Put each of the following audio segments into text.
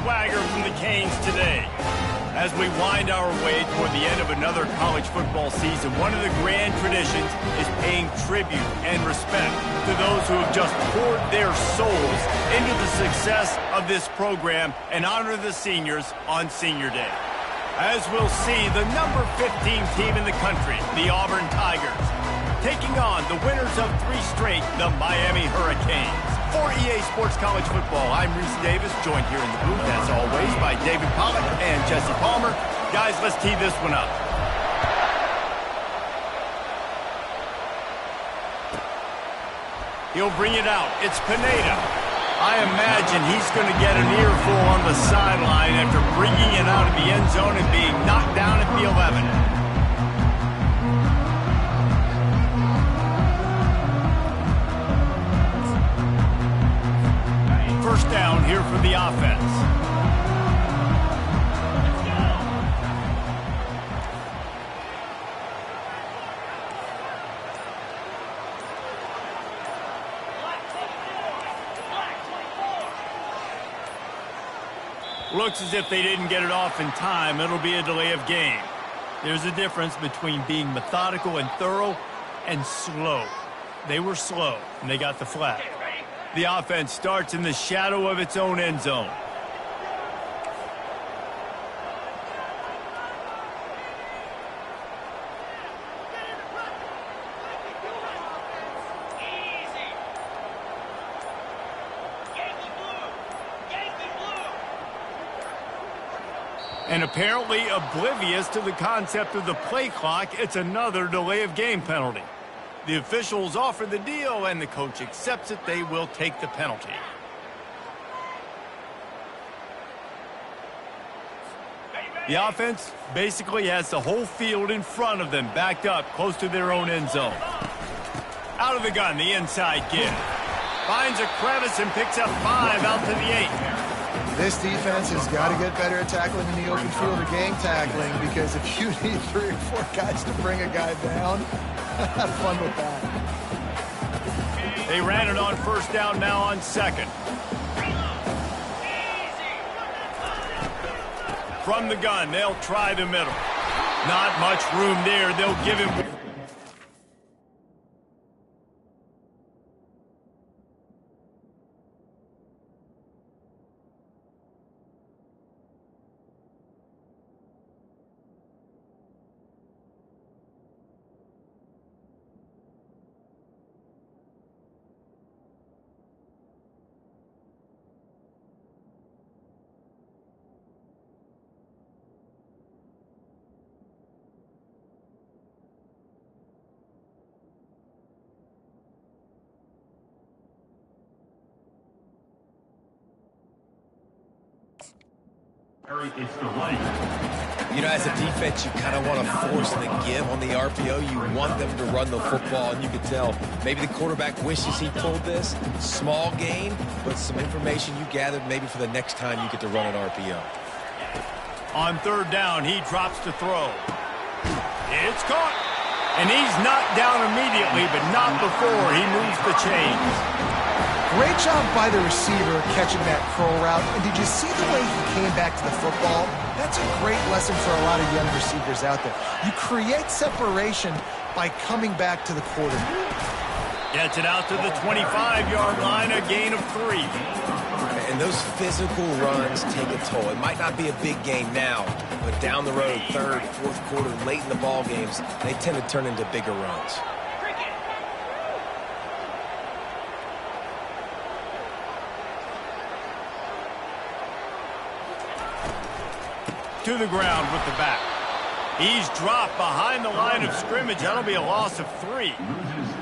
swagger from the Canes today. As we wind our way toward the end of another college football season, one of the grand traditions is paying tribute and respect to those who have just poured their souls into the success of this program and honor the seniors on Senior Day. As we'll see, the number 15 team in the country, the Auburn Tigers, taking on the winners of 3 straight, the Miami Hurricanes. For EA Sports College Football, I'm Reese Davis, joined here in the booth, as always, by David Pollack and Jesse Palmer. Guys, let's tee this one up. He'll bring it out. It's Pineda. I imagine he's going to get an earful on the sideline after bringing it out of the end zone and being knocked down at the 11. First down here for the offense. Looks as if they didn't get it off in time. It'll be a delay of game. There's a difference between being methodical and thorough and slow. They were slow, and they got the flag. The offense starts in the shadow of its own end zone. And apparently oblivious to the concept of the play clock, it's another delay of game penalty. The officials offer the deal, and the coach accepts it. They will take the penalty. The offense basically has the whole field in front of them, backed up close to their own end zone. Out of the gun, the inside give. Finds a crevice and picks up 5 out to the 8. This defense has got to get better at tackling in the open field or gang tackling, because if you need 3 or 4 guys to bring a guy down, have fun with that. They ran it on first down, now on second. From the gun, they'll try the middle. Not much room there. They'll give him... You know, as a defense, you kind of want to force the give on the RPO. You want them to run the football, and you can tell maybe the quarterback wishes he pulled this. Small gain, but some information you gathered maybe for the next time you get to run an RPO. On third down, he drops to throw. It's caught. And he's knocked down immediately, but not before he moves the chains. Great job by the receiver catching that curl route. And did you see the way he came back to the football? That's a great lesson for a lot of young receivers out there. You create separation by coming back to the quarterback. Gets it out to the 25-yard line, a gain of 3. And those physical runs take a toll. It might not be a big game now, but down the road, third, fourth quarter, late in the ball games, they tend to turn into bigger runs. To the ground with the back. He's dropped behind the line of scrimmage. That'll be a loss of 3.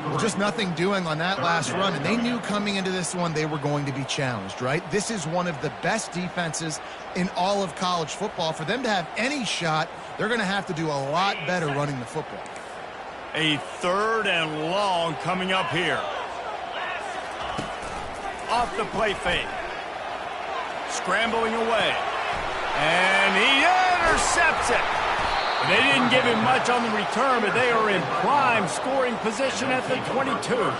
Well, just nothing doing on that last run, and they knew coming into this one they were going to be challenged, right? This is one of the best defenses in all of college football. For them to have any shot, they're going to have to do a lot better running the football. A third and long coming up here. Off the play fake. Scrambling away. And he intercepts it. They didn't give him much on the return, but they are in prime scoring position at the 22.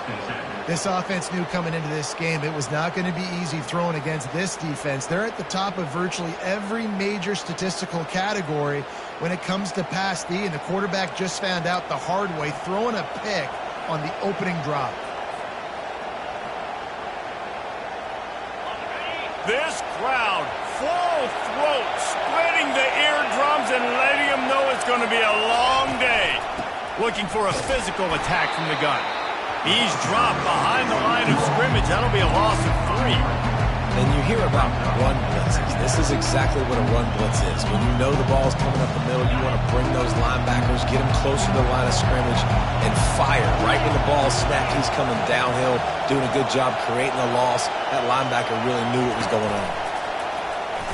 This offense knew coming into this game it was not going to be easy throwing against this defense. They're at the top of virtually every major statistical category when it comes to pass D, and the quarterback just found out the hard way, throwing a pick on the opening drive. This crowd, full throat, splitting the eardrums and letting them know it's going to be a long day. Looking for a physical attack from the gun. He's dropped behind the line of scrimmage. That'll be a loss of 3. And you hear about run blitzes. This is exactly what a run blitz is. When you know the ball's coming up the middle, you want to bring those linebackers, get them closer to the line of scrimmage, and fire. Right when the ball snapped, he's coming downhill, doing a good job creating a loss. That linebacker really knew what was going on.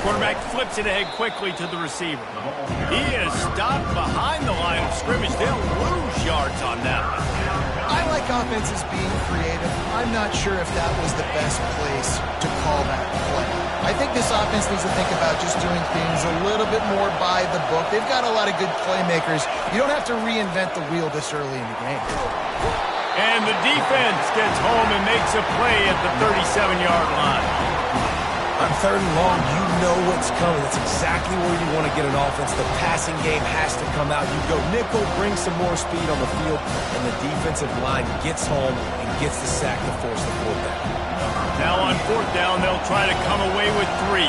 Quarterback flips it ahead quickly to the receiver. He is stopped behind the line of scrimmage. They'll lose yards on that one. I like offenses being creative. I'm not sure if that was the best place to call that play. I think this offense needs to think about just doing things a little bit more by the book. They've got a lot of good playmakers. You don't have to reinvent the wheel this early in the game. And the defense gets home and makes a play at the 37-yard line. On 3rd and long, you know what's coming. That's exactly where you want to get an offense. The passing game has to come out. You go nickel, bring some more speed on the field, and the defensive line gets home and gets the sack to force the 4th down. Now on 4th down, they'll try to come away with 3.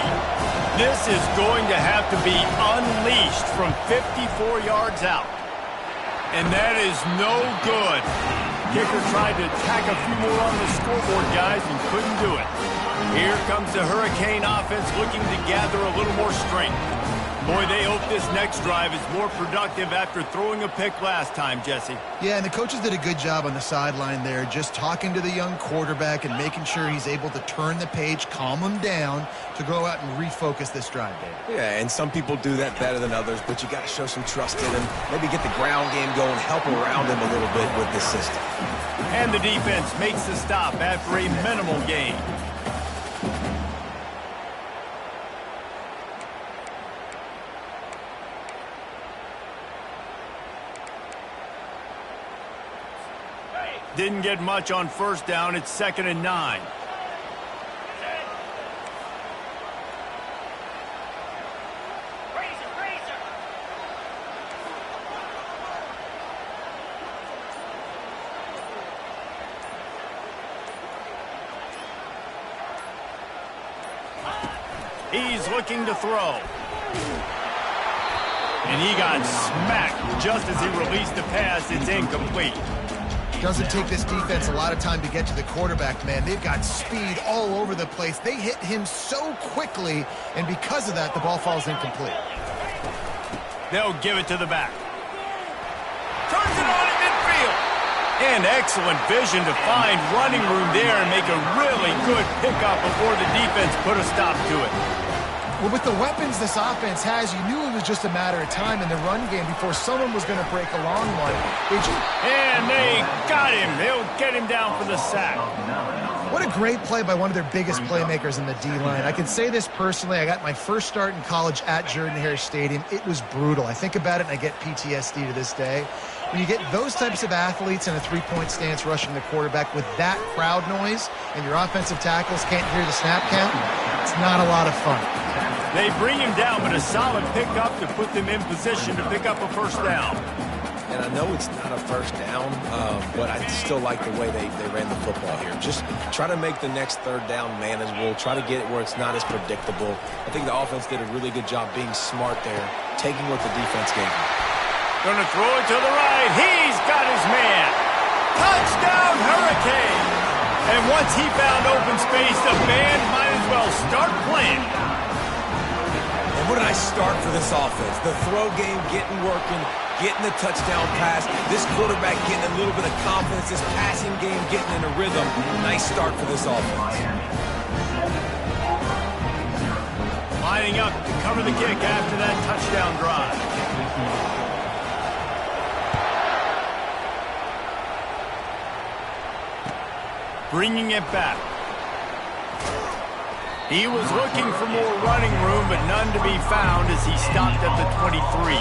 This is going to have to be unleashed from 54 yards out. And that is no good. Kicker tried to tack a few more on the scoreboard, guys, and couldn't do it. Here comes the Hurricane offense looking to gather a little more strength. Boy, they hope this next drive is more productive after throwing a pick last time, Jesse. Yeah, and the coaches did a good job on the sideline there, just talking to the young quarterback and making sure he's able to turn the page, calm him down to go out and refocus this drive, Dave. Yeah, and some people do that better than others, but you got to show some trust in him. Maybe get the ground game going, help around him a little bit with this system. And the defense makes the stop after a minimal gain. Didn't get much on 1st down. It's 2nd and 9. He's looking to throw. And he got smacked just as he released the pass. It's incomplete. Doesn't take this defense a lot of time to get to the quarterback, man. They've got speed all over the place. They hit him so quickly, and because of that, the ball falls incomplete. They'll give it to the back. Turns it on in midfield. And excellent vision to find running room there and make a really good pickup before the defense put a stop to it. Well, with the weapons this offense has, you knew it was just a matter of time in the run game before someone was going to break a long one. And they got him. They'll get him down for the sack. What a great play by one of their biggest playmakers in the D-line. I can say this personally. I got my first start in college at Jordan-Hare Stadium. It was brutal. I think about it and I get PTSD to this day. When you get those types of athletes in a three-point stance rushing the quarterback with that crowd noise and your offensive tackles can't hear the snap count, it's not a lot of fun. They bring him down, but a solid pickup to put them in position to pick up a 1st down. And I know it's not a 1st down, but I still like the way they ran the football here. Just try to make the next 3rd down manageable. Try to get it where it's not as predictable. I think the offense did a really good job being smart there, taking what the defense gave them. Going to throw it to the right. He's got his man. Touchdown, Hurricane. And once he found open space, the band might as well start playing. And what did I start for this offense? The throw game getting working, getting the touchdown pass. This quarterback getting a little bit of confidence. This passing game getting in a rhythm. Nice start for this offense. Lining up to cover the kick after that touchdown drive. Bringing it back. He was looking for more running room, but none to be found as he stopped at the 23.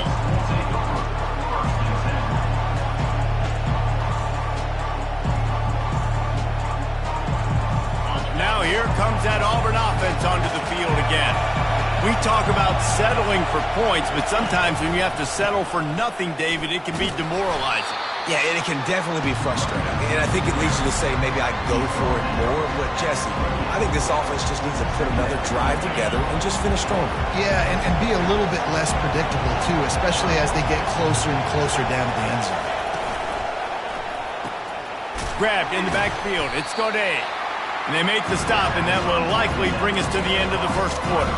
Now here comes that Auburn offense onto the field again. We talk about settling for points, but sometimes when you have to settle for nothing, David, it can be demoralizing. Yeah, and it can definitely be frustrating. And I think it leads you to say maybe I go for it more. But, Jesse, I think this offense just needs to put another drive together and just finish stronger. Yeah, and be a little bit less predictable, too, especially as they get closer and closer down to the end zone. Grabbed in the backfield. It's Godet. And they make the stop, and that will likely bring us to the end of the first quarter.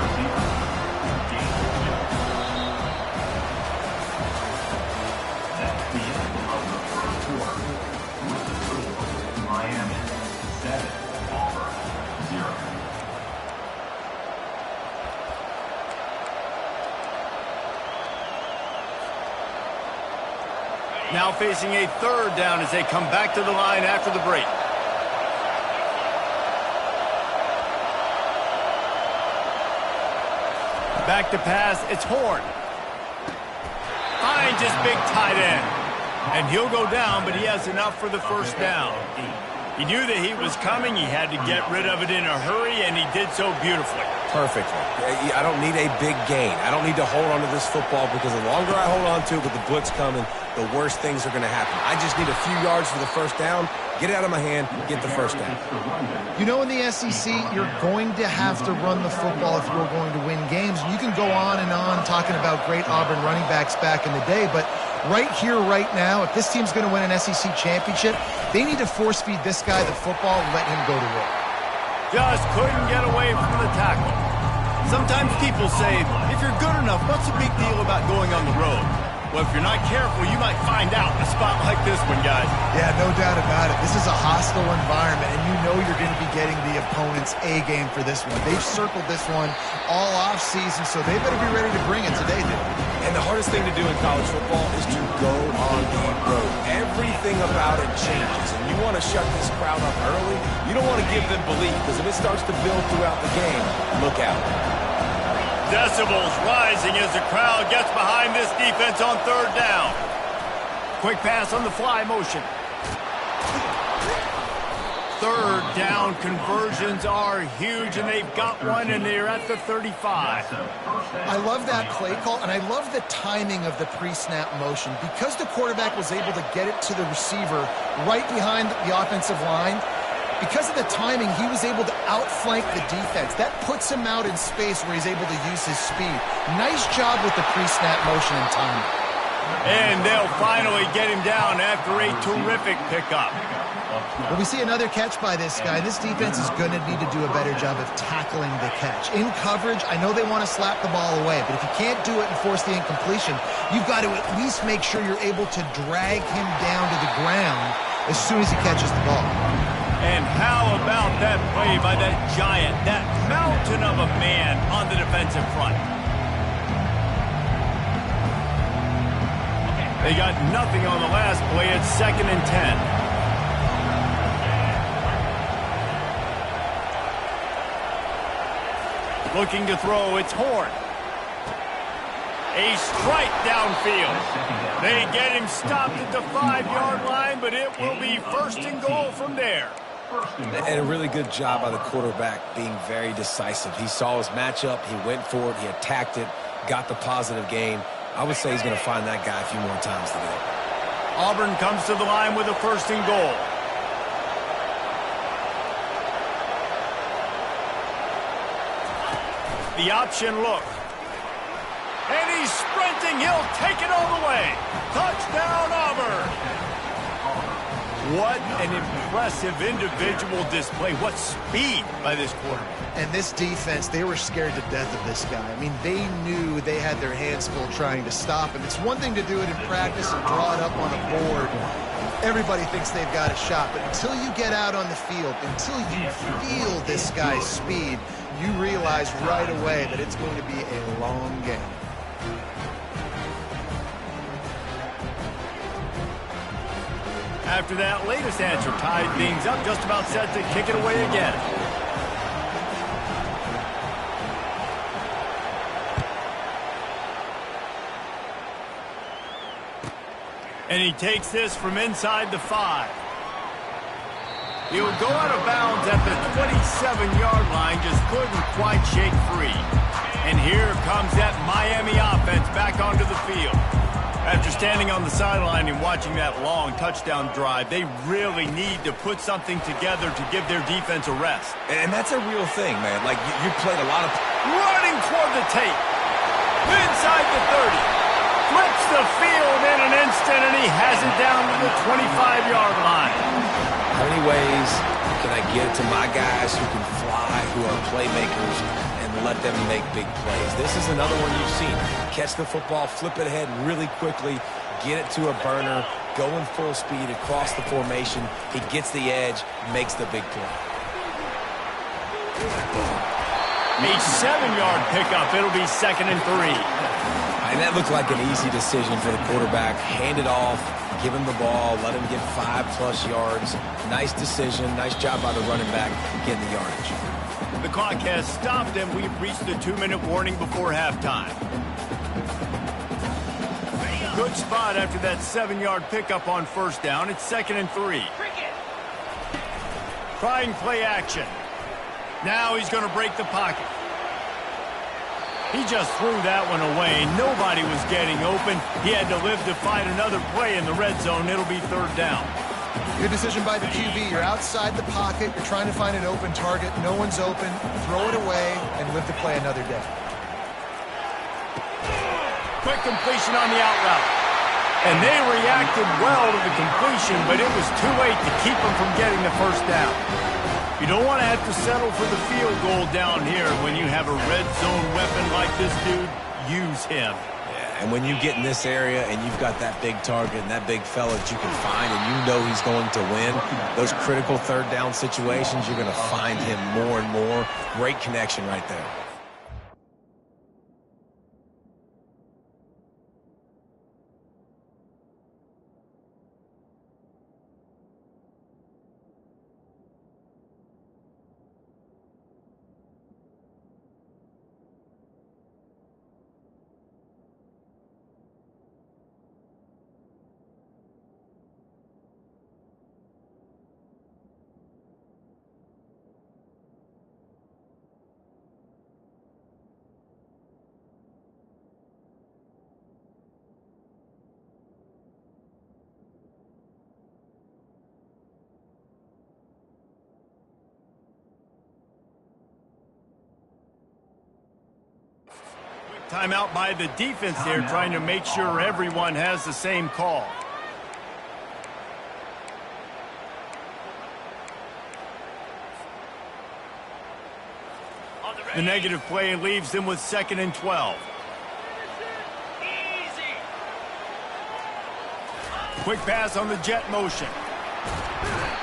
Now facing a third down as they come back to the line after the break. Back to pass, it's Horn. Finds his big tight end. And he'll go down, but he has enough for the first down. He knew that he was coming. He had to get rid of it in a hurry, and he did so beautifully. Perfectly. I don't need a big gain. I don't need to hold on to this football because the longer I hold on to it with the blitz coming, the worse things are going to happen. I just need a few yards for the first down, get it out of my hand, get the first down. You know, in the SEC, you're going to have to run the football if you're going to win games. You can go on and on talking about great Auburn running backs back in the day, but right here, right now, if this team's going to win an SEC championship, they need to force-feed this guy the football and let him go to work. Just couldn't get away from the tackle. Sometimes people say, if you're good enough, what's the big deal about going on the road? Well, if you're not careful, you might find out in a spot like this one, guys. Yeah, no doubt about it. This is a hostile environment, and you know you're going to be getting the opponent's A game for this one. They've circled this one all off-season, so they better be ready to bring it today, dude. And the hardest thing to do in college football is to go on the road. Everything about it changes, and you want to shut this crowd up early. You don't want to give them belief, because if it starts to build throughout the game, look out. Decibels rising as the crowd gets behind this defense on third down. Quick pass on the fly motion. Third down conversions are huge, and they've got one, and they're at the 35. I love that play call, and I love the timing of the pre-snap motion. Because the quarterback was able to get it to the receiver right behind the offensive line, because of the timing, he was able to outflank the defense. That puts him out in space where he's able to use his speed. Nice job with the pre-snap motion and timing. And they'll finally get him down after a terrific pickup. Well, we see another catch by this guy. This defense is going to need to do a better job of tackling the catch. In coverage, I know they want to slap the ball away, but if you can't do it and force the incompletion, you've got to at least make sure you're able to drag him down to the ground as soon as he catches the ball. And how about that play by that giant, that mountain of a man on the defensive front? They got nothing on the last play. It's 2nd and 10. Looking to throw, it's Horn. A strike downfield. They get him stopped at the 5-yard line, but it will be 1st and goal from there. And a really good job by the quarterback being very decisive. He saw his matchup, he went for it, he attacked it, got the positive gain. I would say he's going to find that guy a few more times today. Auburn comes to the line with a 1st and goal. The option look. And he's sprinting. He'll take it all the way. Touchdown, Auburn. What an impressive individual display. What speed by this quarterback. And this defense, they were scared to death of this guy. I mean, they knew they had their hands full trying to stop him. It's one thing to do it in practice and draw it up on a board. Everybody thinks they've got a shot, but until you get out on the field, until you feel this guy's speed, you realize right away that it's going to be a long game. After that latest answer tied things up, just about set to kick it away again. And he takes this from inside the 5. He'll go out of bounds at the 27-yard line, just couldn't quite shake free. And here comes that Miami offense back onto the field. After standing on the sideline and watching that long touchdown drive, they really need to put something together to give their defense a rest. And that's a real thing, man. Like, you played a lot of... Running toward the tape. Inside the 30. Flips the field in an instant, and he has it down to the 25-yard line. How many ways can I get it to my guys who can fly, who are playmakers, and let them make big plays? This is another one you've seen. Catch the football, flip it ahead really quickly, get it to a burner, go in full speed across the formation. He gets the edge, makes the big play. A 7-yard pickup. It'll be 2nd and 3. And that looked like an easy decision for the quarterback. Hand it off, give him the ball, let him get 5+ yards. Nice decision. Nice job by the running back getting the yardage. The clock has stopped, and we've reached the 2-minute warning before halftime. Good spot after that 7-yard pickup on 1st down. It's 2nd and 3. Trying play action. Now he's going to break the pocket. He just threw that one away. Nobody was getting open. He had to live to fight another play in the red zone. It'll be 3rd down. Good decision by the QB. You're outside the pocket. You're trying to find an open target. No one's open. Throw it away and live to play another day. Quick completion on the out route. And they reacted well to the completion, but it was too late to keep them from getting the 1st down. You don't want to have to settle for the field goal down here when you have a red zone weapon like this dude. Use him. Yeah, and when you get in this area and you've got that big target and that big fella that you can find and you know he's going to win, those critical 3rd down situations, you're going to find him more and more. Great connection right there. Timeout by the defense there, trying to make sure everyone has the same call. The negative play leaves them with 2nd and 12. Quick pass on the jet motion.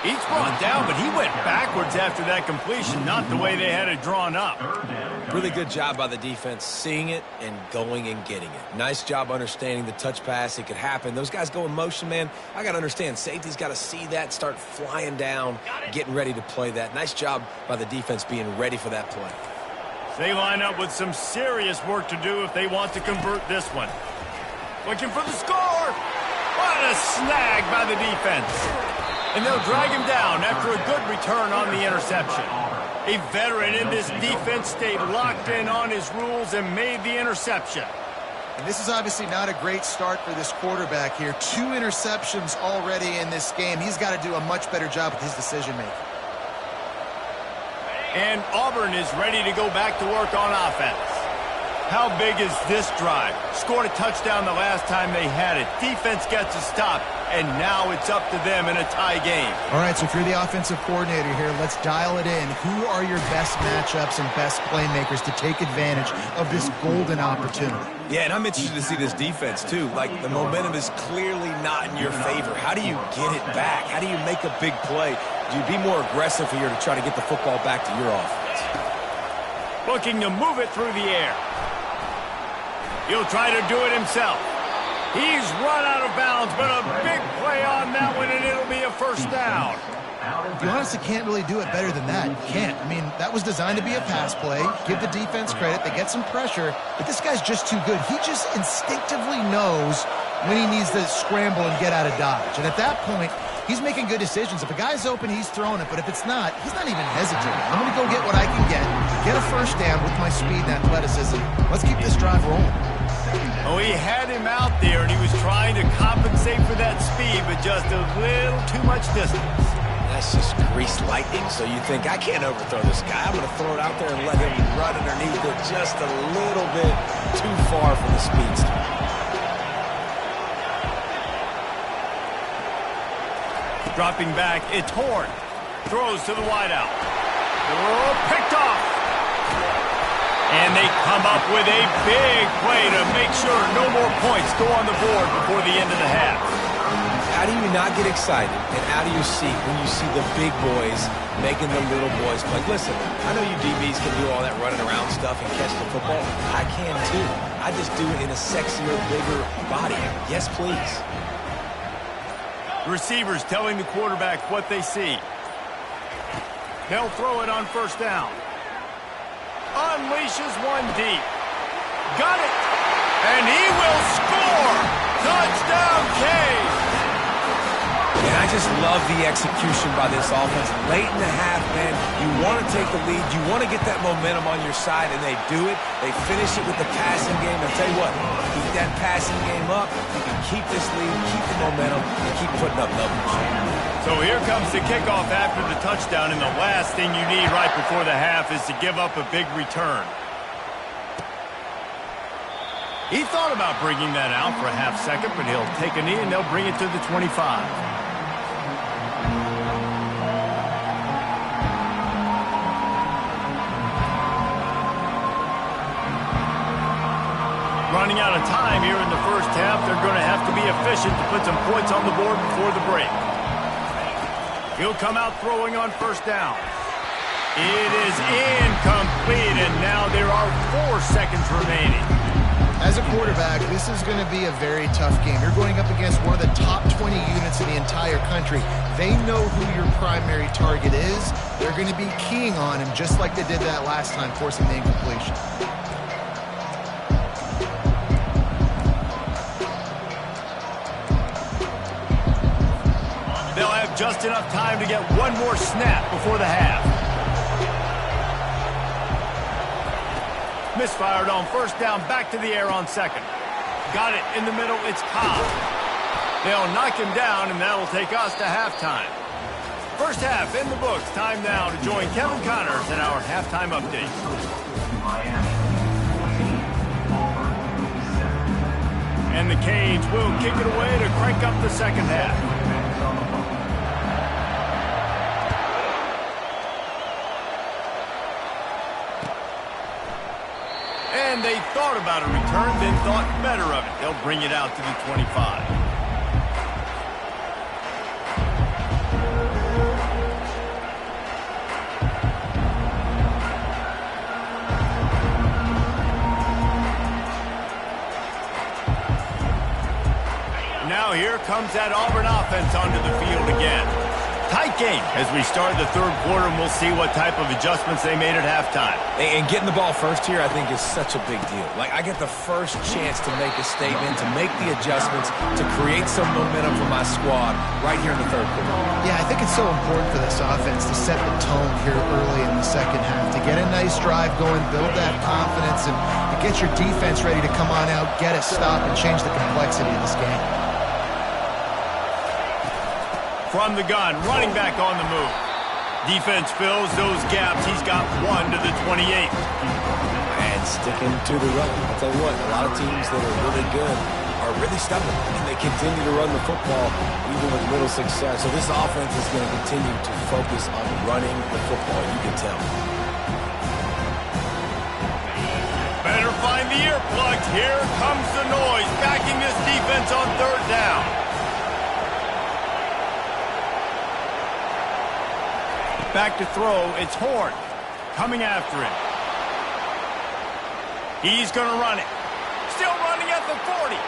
He's brought down, but he went backwards after that completion, not the way they had it drawn up. Really good job by the defense, seeing it and going and getting it. Nice job understanding the touch pass. It could happen. Those guys go in motion, man. I got to understand, safety's got to see that, start flying down, getting ready to play that. Nice job by the defense being ready for that play. They line up with some serious work to do if they want to convert this one. Looking for the score. What a snag by the defense. And they'll drag him down after a good return on the interception. A veteran in this defense stayed locked in on his rules and made the interception. And this is obviously not a great start for this quarterback here. 2 interceptions already in this game. He's got to do a much better job with his decision-making. And Auburn is ready to go back to work on offense. How big is this drive? Scored a touchdown the last time they had it. Defense gets a stop, and now it's up to them in a tie game. All right, so if you're the offensive coordinator here, let's dial it in. Who are your best matchups and best playmakers to take advantage of this golden opportunity? Yeah, and I'm interested to see this defense, too. Like, the momentum is clearly not in your favor. How do you get it back? How do you make a big play? Do you be more aggressive here to try to get the football back to your offense? Looking to move it through the air. He'll try to do it himself. He's run out of bounds, but a big play on that one, and it'll be a 1st down. You honestly can't really do it better than that. You can't. I mean, that was designed to be a pass play. Give the defense credit. They get some pressure, but this guy's just too good. He just instinctively knows when he needs to scramble and get out of dodge. And at that point, he's making good decisions. If a guy's open, he's throwing it. But if it's not, he's not even hesitating. I'm going to go get what I can get a first down with my speed and athleticism. Let's keep this drive rolling. Oh, he had him out there, and he was trying to compensate for that speed, but just a little too much distance. That's just greased lightning. So you think, I can't overthrow this guy. I'm going to throw it out there and let him run underneath it just a little bit too far for the speedster. Dropping back, it's Horn. Throws to the wideout. Oh, picked off. And they come up with a big play to make sure no more points go on the board before the end of the half. How do you not get excited and out of your seat when you see the big boys making the little boys play? Listen, I know you DBs can do all that running around stuff and catch the football. I can too. I just do it in a sexier, bigger body. Yes, please. Receivers telling the quarterback what they see. They'll throw it on first down. Unleashes one deep. Got it. And he will score. Touchdown, Cade. And I just love the execution by this offense. Late in the half, man, you want to take the lead. You want to get that momentum on your side, and they do it. They finish it with the passing game. I'll tell you what, keep that passing game up. You can keep this lead, keep the momentum, and keep putting up numbers. So here comes the kickoff after the touchdown, and the last thing you need right before the half is to give up a big return. He thought about bringing that out for a half second, but he'll take a knee and they'll bring it to the 25. Running out of time here in the first half, they're going to have to be efficient to put some points on the board before the break. He'll come out throwing on first down. It is incomplete, and now there are 4 seconds remaining. As a quarterback, this is going to be a very tough game. You're going up against one of the top 20 units in the entire country. They know who your primary target is. They're going to be keying on him just like they did that last time, forcing the incompletion. They'll have just enough time to get one more snap before the half. Misfired on first down, back to the air on second. Got it in the middle, it's Cobb. They'll knock him down, and that'll take us to halftime. First half in the books. Time now to join Kevin Connors in our halftime update. And the Canes will kick it away to crank up the second half. And they thought about a return, then thought better of it. They'll bring it out to the 25. Now here comes that Auburn offense onto the field again. Tight game as we start the third quarter, and we'll see what type of adjustments they made at halftime. And getting the ball first here, I think, is such a big deal. Like, I get the first chance to make a statement, to make the adjustments, to create some momentum for my squad right here in the third quarter. Yeah, I think it's so important for this offense to set the tone here early in the second half, to get a nice drive going, build that confidence, and get your defense ready to come on out, get a stop, and change the complexity of this game. From the gun, running back on the move. Defense fills those gaps. He's got 1 to the 28. And sticking to the run. I'll tell you what, a lot of teams that are really good are really stubborn, and they continue to run the football even with little success. So this offense is going to continue to focus on running the football, you can tell. Better find the earplugs. Here comes the noise, backing this defense on third down. Back to throw, it's Horn coming after him. He's going to run it. Still running at the 40.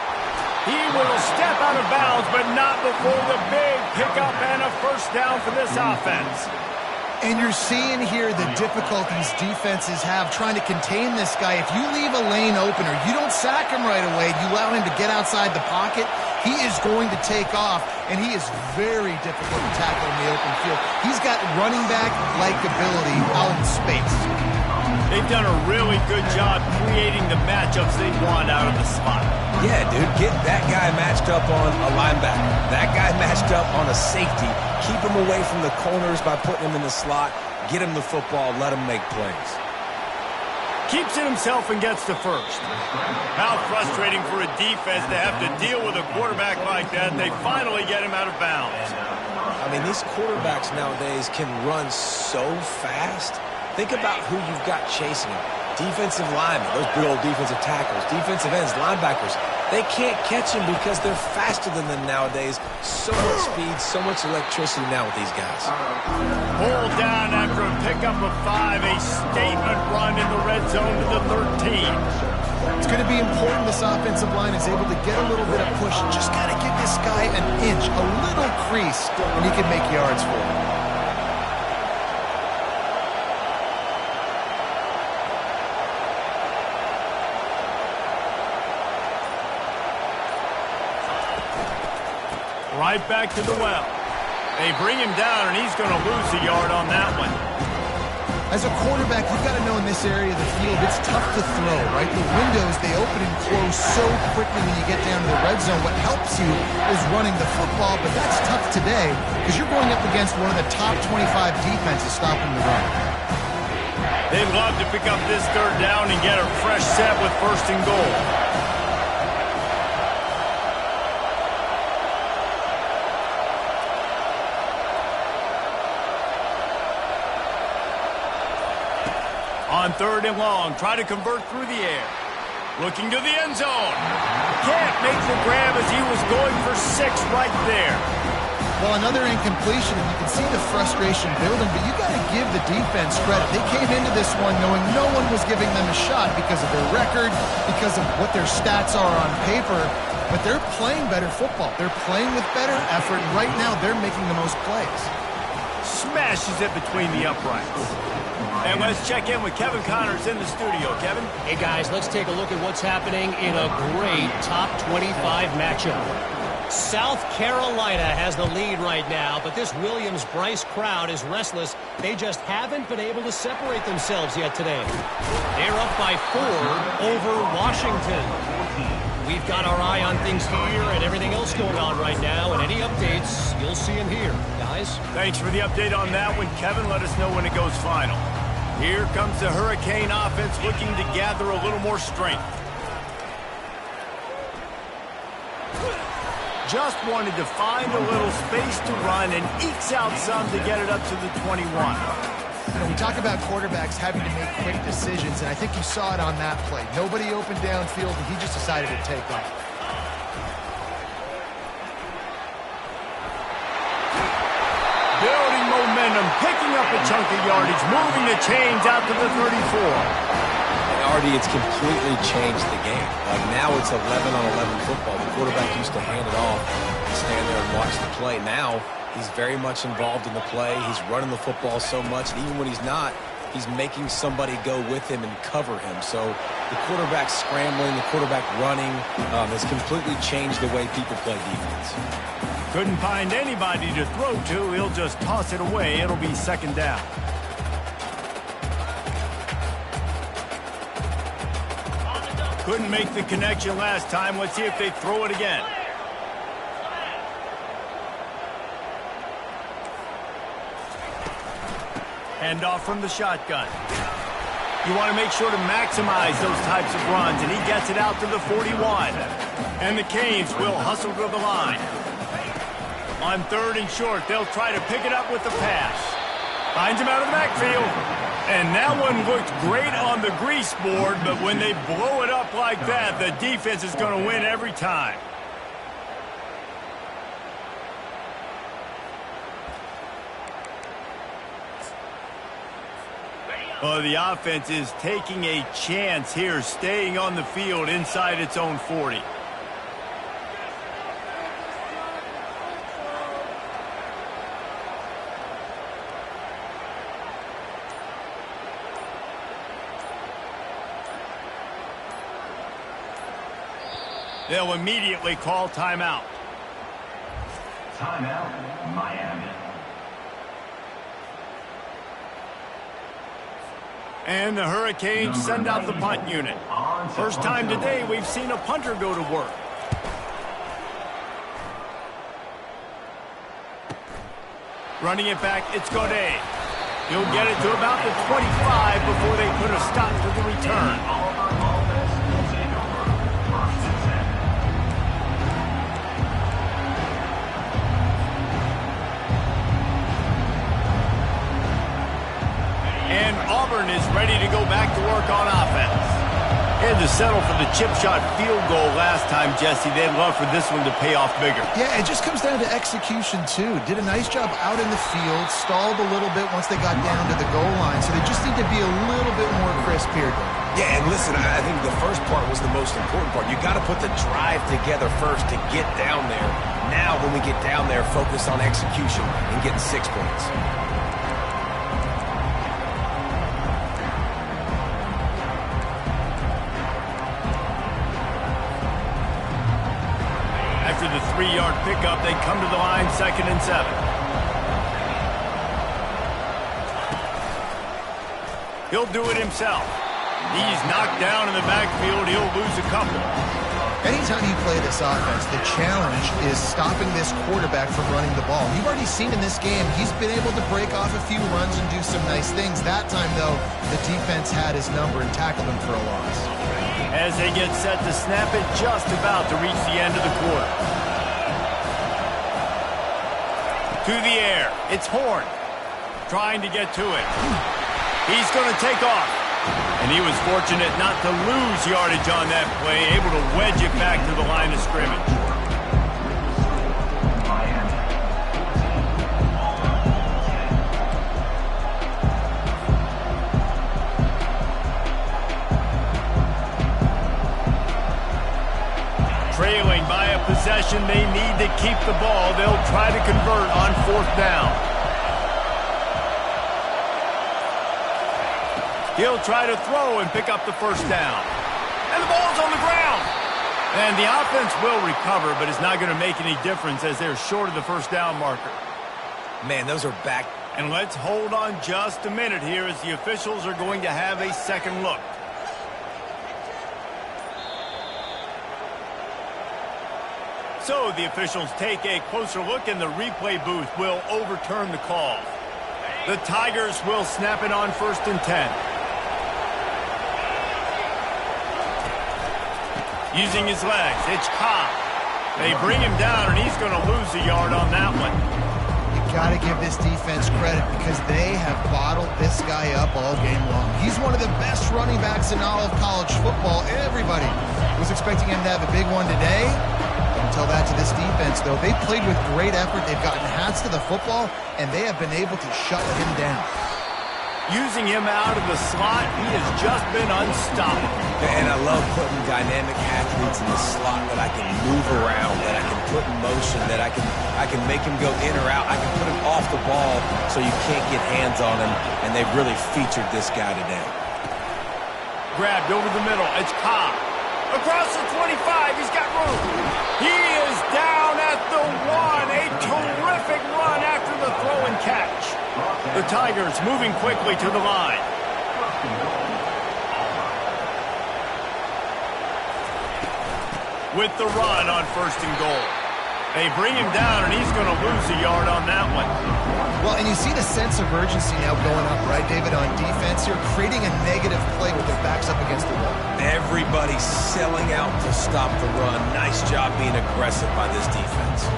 He will step out of bounds, but not before the big pickup and a first down for this offense. And you're seeing here the difficulties defenses have trying to contain this guy. If you leave a lane open or you don't sack him right away, you allow him to get outside the pocket, he is going to take off, and he is very difficult to tackle in the open field. He's got running back-like ability out in space. They've done a really good job creating the matchups they want out of the slot. Yeah, dude, get that guy matched up on a linebacker. That guy matched up on a safety. Keep him away from the corners by putting him in the slot. Get him the football. Let him make plays. Keeps it himself and gets to first. How frustrating for a defense to have to deal with a quarterback like that. They finally get him out of bounds. I mean, these quarterbacks nowadays can run so fast. Think about who you've got chasing him. Defensive linemen, those big old defensive tackles, defensive ends, linebackers. They can't catch him because they're faster than them nowadays. So much speed, so much electricity now with these guys. Pulled down after a pickup of 5. A statement run in the red zone to the 13. It's going to be important this offensive line is able to get a little bit of push. Just got to give this guy an inch, a little crease, and he can make yards for him. Right back to the well. They bring him down, and he's going to lose a yard on that one. As a quarterback, you've got to know in this area of the field, it's tough to throw, right? The windows, they open and close so quickly when you get down to the red zone. What helps you is running the football, but that's tough today because you're going up against one of the top 25 defenses stopping the run. They'd love to pick up this third down and get a fresh set with first and goal. On third and long, try to convert through the air. Looking to the end zone. Can't make the grab as he was going for 6 right there. Well, another incompletion, and you can see the frustration building, but you got to give the defense credit. They came into this one knowing no one was giving them a shot because of their record, because of what their stats are on paper, but they're playing better football. They're playing with better effort, and right now they're making the most plays. Smashes it between the uprights. And let's check in with Kevin Connors in the studio. Kevin? Hey, guys, let's take a look at what's happening in a great top 25 matchup. South Carolina has the lead right now, but this Williams-Brice crowd is restless. They just haven't been able to separate themselves yet today. They're up by 4 over Washington. We've got our eye on things here and everything else going on right now, and any updates, you'll see them here. Guys? Thanks for the update on that one, Kevin. Let us know when it goes final. Here comes the Hurricane offense looking to gather a little more strength. Just wanted to find a little space to run and ekes out some to get it up to the 21. You know, we talk about quarterbacks having to make quick decisions, and I think you saw it on that play. Nobody opened downfield, and he just decided to take off. Building momentum, picking up a chunk of yardage, moving the chains out to the 34. And Artie, it's completely changed the game. Like now it's 11-on-11 football. The quarterback used to hand it off and stand there and watch the play. Now he's very much involved in the play. He's running the football so much, and even when he's not, he's making somebody go with him and cover him. So the quarterback scrambling, the quarterback running has completely changed the way people play defense. Couldn't find anybody to throw to. He'll just toss it away. It'll be second down. Couldn't make the connection last time. Let's see if they throw it again. Handoff from the shotgun. You want to make sure to maximize those types of runs, and he gets it out to the 41. And the Canes will hustle to the line. On third and short, they'll try to pick it up with the pass. Finds him out of the backfield. And that one looked great on the grease board, but when they blow it up like that, the defense is going to win every time. Oh, the offense is taking a chance here, staying on the field inside its own 40. They'll immediately call timeout. Timeout, Miami. And the Hurricanes send out the punt unit. First time today we've seen a punter go to work. Running it back, it's Godet. He'll get it to about the 25 before they put a stop to the return. And Auburn is ready to go back to work on offense. Had to settle for the chip shot field goal last time, Jesse. They'd love for this one to pay off bigger. Yeah, it just comes down to execution, too. Did a nice job out in the field, stalled a little bit once they got down to the goal line, so they just need to be a little bit more crisp here. Yeah, and listen, I think the first part was the most important part. You got to put the drive together first to get down there. Now, when we get down there, focus on execution and getting 6 points. After the 3-yard pickup, they come to the line 2nd and 7. He'll do it himself. He's knocked down in the backfield. He'll lose a couple. Anytime you play this offense, the challenge is stopping this quarterback from running the ball. You've already seen in this game, he's been able to break off a few runs and do some nice things. That time, though, the defense had his number and tackled him for a loss. As they get set to snap it, just about to reach the end of the quarter. To the air, it's Horn. Trying to get to it. He's going to take off. And he was fortunate not to lose yardage on that play, able to wedge it back to the line of scrimmage. Trailing by a possession, they need to keep the ball. They'll try to convert on 4th down. He'll try to throw and pick up the 1st down. And the ball's on the ground. And the offense will recover, but it's not going to make any difference as they're short of the 1st down marker. Man, those are back. And let's hold on just a minute here as the officials are going to have a second look. So the officials take a closer look, and the replay booth will overturn the call. The Tigers will snap it on 1st and 10. Using his legs, it's Cobb. They bring him down, and he's going to lose a yard on that one. You got to give this defense credit because they have bottled this guy up all game long. He's one of the best running backs in all of college football. Everybody was expecting him to have a big one today. Don't tell that to this defense, though. They played with great effort. They've gotten hats to the football, and they have been able to shut him down. Using him out of the slot, he has just been unstoppable. And I love putting dynamic athletes in the slot that I can move around, that I can put in motion, that I can make him go in or out. I can put him off the ball so you can't get hands on him, and they've really featured this guy today. Grabbed over the middle. It's Cobb. Across the 25, he's got room. He is down at the 1. A terrific run after the throw and catch. The Tigers moving quickly to the line. With the run on 1st and goal. They bring him down, and he's going to lose a yard on that one. Well, and you see the sense of urgency now going up, right, David, on defense here, creating a negative play with their backs up against the wall. Everybody's selling out to stop the run. Nice job being aggressive by this defense.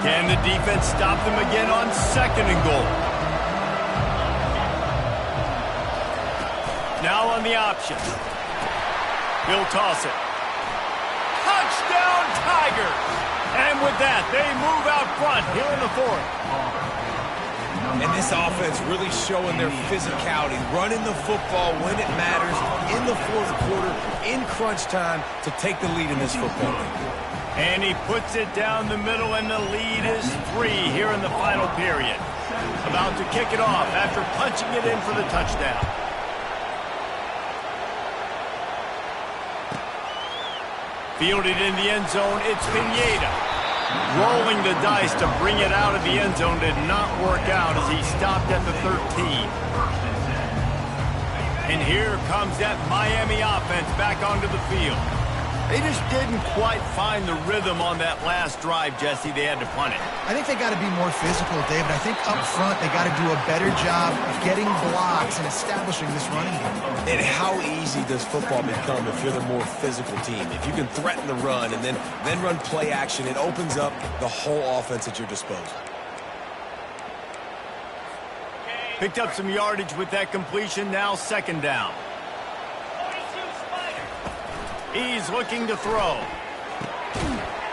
Can the defense stop them again on 2nd and goal? Now on the option. He'll toss it. Touchdown, Tigers! And with that, they move out front here in the 4th. And this offense really showing their physicality, running the football when it matters, in the 4th quarter, in crunch time, to take the lead in this football game. And he puts it down the middle, and the lead is 3 here in the final period. About to kick it off after punching it in for the touchdown. Fielded in the end zone, it's Pineda. Rolling the dice to bring it out of the end zone did not work out as he stopped at the 13. And here comes that Miami offense back onto the field. They just didn't quite find the rhythm on that last drive, Jesse. They had to punt it. I think they got to be more physical, David. I think up front they got to do a better job of getting blocks and establishing this running game. And how easy does football become if you're the more physical team? If you can threaten the run and then run play action, it opens up the whole offense at your disposal. Picked up some yardage with that completion. Now second down. He's looking to throw.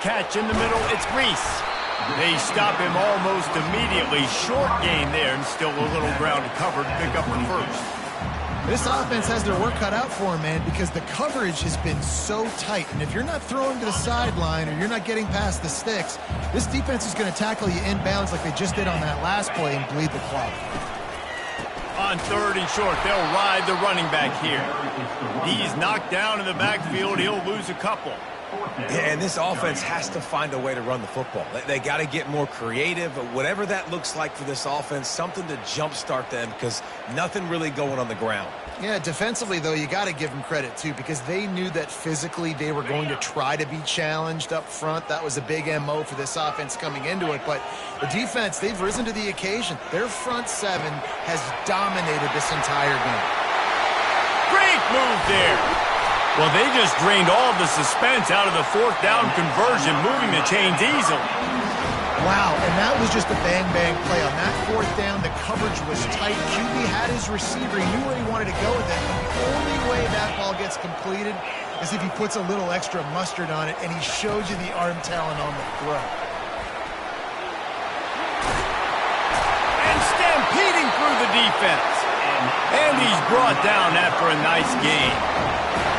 Catch in the middle, it's Reese. They stop him almost immediately. Short gain there, and still a little ground covered to pick up the first. This offense has their work cut out for them, man, because the coverage has been so tight. And if you're not throwing to the sideline or you're not getting past the sticks, this defense is going to tackle you inbounds like they just did on that last play and bleed the clock. On third and short, they'll ride the running back here. He's knocked down in the backfield. He'll lose a couple. Yeah, and this offense has to find a way to run the football. They got to get more creative. Whatever that looks like for this offense, something to jumpstart them because nothing really going on the ground. Yeah, defensively, though, you got to give them credit, too, because they knew that physically they were going to try to be challenged up front. That was a big MO for this offense coming into it. But the defense, they've risen to the occasion. Their front seven has dominated this entire game. Great move there. Well, they just drained all of the suspense out of the fourth down conversion, moving the chains easily. Wow, and that was just a bang-bang play. On that fourth down, the coverage was tight. QB had his receiver. He knew where he wanted to go with it. And the only way that ball gets completed is if he puts a little extra mustard on it, and he shows you the arm talent on the throw. And stampeding through the defense. And he's brought down after a nice gain.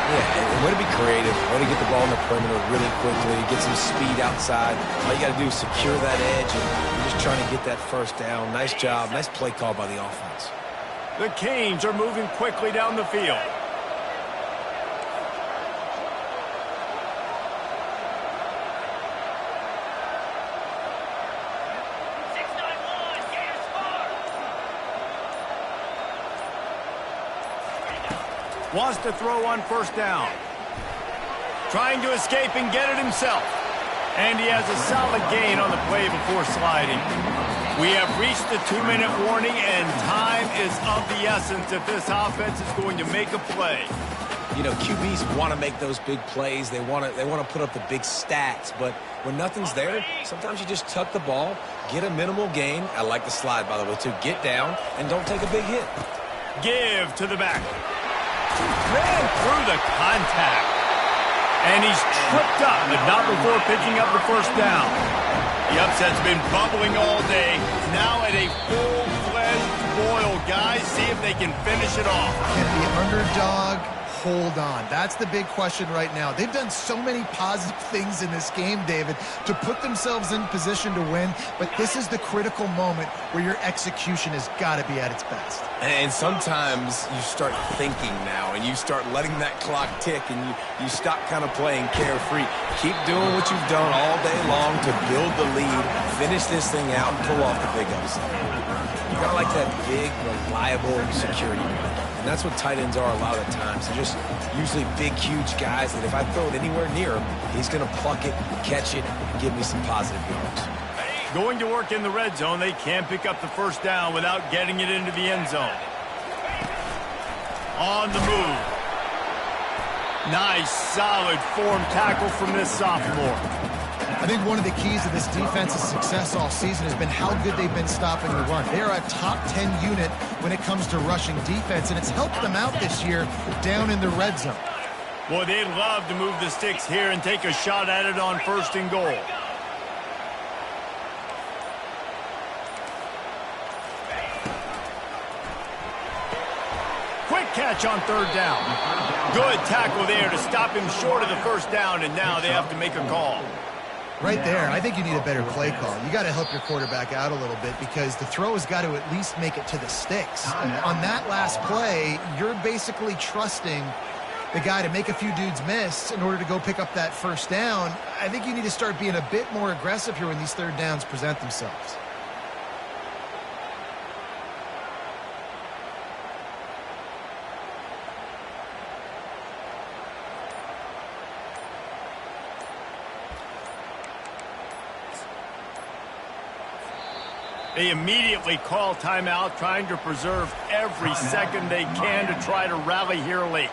Yeah, and way to be creative, way to get the ball in the perimeter really quickly, get some speed outside. All you got to do is secure that edge, and you're just trying to get that first down. Nice job, nice play call by the offense. The Canes are moving quickly down the field. Wants to throw on first down. Trying to escape and get it himself. And he has a solid gain on the play before sliding. We have reached the 2-minute warning, and time is of the essence if this offense is going to make a play. You know, QBs want to make those big plays. They want to put up the big stats. But when nothing's there, sometimes you just tuck the ball, get a minimal gain. I like the slide, by the way, too. Get down and don't take a big hit. Give to the back. Ran through the contact. And he's tripped up, but not before picking up the first down. The upset's been bubbling all day. Now at a full-fledged boil, guys. See if they can finish it off. Can the underdog hold on? That's the big question right now. They've done so many positive things in this game, David, to put themselves in position to win, but this is the critical moment where your execution has got to be at its best. And sometimes you start thinking now, and you start letting that clock tick, and you stop kind of playing carefree. Keep doing what you've done all day long to build the lead, finish this thing out, and pull off the big upset. You got to like that big, reliable security blanket. And that's what tight ends are a lot of the times. They're just usually big, huge guys that if I throw it anywhere near him, he's going to pluck it, catch it, and give me some positive yards. Going to work in the red zone. They can't pick up the first down without getting it into the end zone. On the move. Nice, solid form tackle from this sophomore. I think one of the keys to this defense's success all season has been how good they've been stopping the run. They are a top 10 unit when it comes to rushing defense, and it's helped them out this year down in the red zone. Boy, they'd love to move the sticks here and take a shot at it on first and goal. Quick catch on third down. Good tackle there to stop him short of the first down, and now they have to make a call. Right there, I think you need a better play call. You got to help your quarterback out a little bit because the throw has got to at least make it to the sticks. On that last play, you're basically trusting the guy to make a few dudes miss in order to go pick up that first down. I think you need to start being a bit more aggressive here when these third downs present themselves. They immediately call timeout, trying to preserve every second they can to try to rally here late.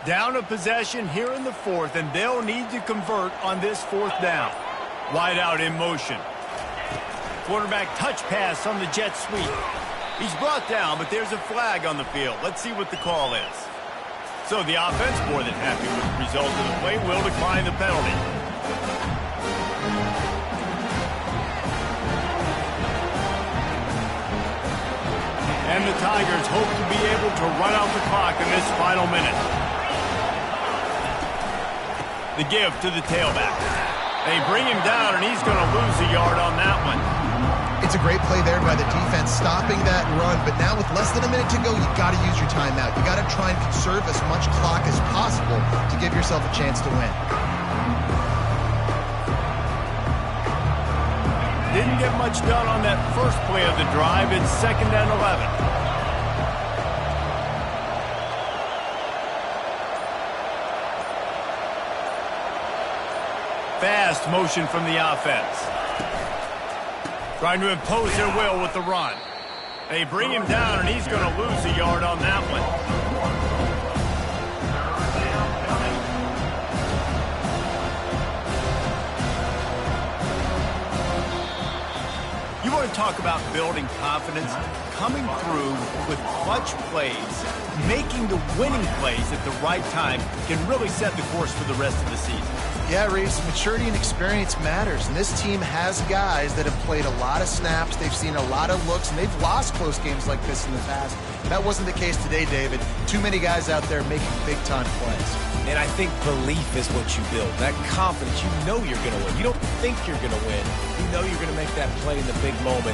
Down a possession here in the fourth, and they'll need to convert on this fourth down. Wide out in motion. Quarterback touch pass on the jet sweep. He's brought down, but there's a flag on the field. Let's see what the call is. So the offense, more than happy with the result of the play, will decline the penalty. And the Tigers hope to be able to run out the clock in this final minute. The give to the tailback. They bring him down, and he's going to lose a yard on that one. It's a great play there by the defense, stopping that run. But now with less than a minute to go, you've got to use your timeout. You've got to try and conserve as much clock as possible to give yourself a chance to win. Didn't get much done on that first play of the drive. It's 2nd and 11. Fast motion from the offense. Trying to impose their will with the run. They bring him down, and he's going to lose a yard on that one. You want to talk about building confidence? Coming through with clutch plays, making the winning plays at the right time can really set the course for the rest of the season. Yeah, Reese, maturity and experience matters, and this team has guys that have played a lot of snaps, they've seen a lot of looks, and they've lost close games like this in the past. That wasn't the case today, David. Too many guys out there making big-time plays. And I think belief is what you build. That confidence, you know you're going to win. You don't think you're going to win. You know you're going to make that play in the big moment.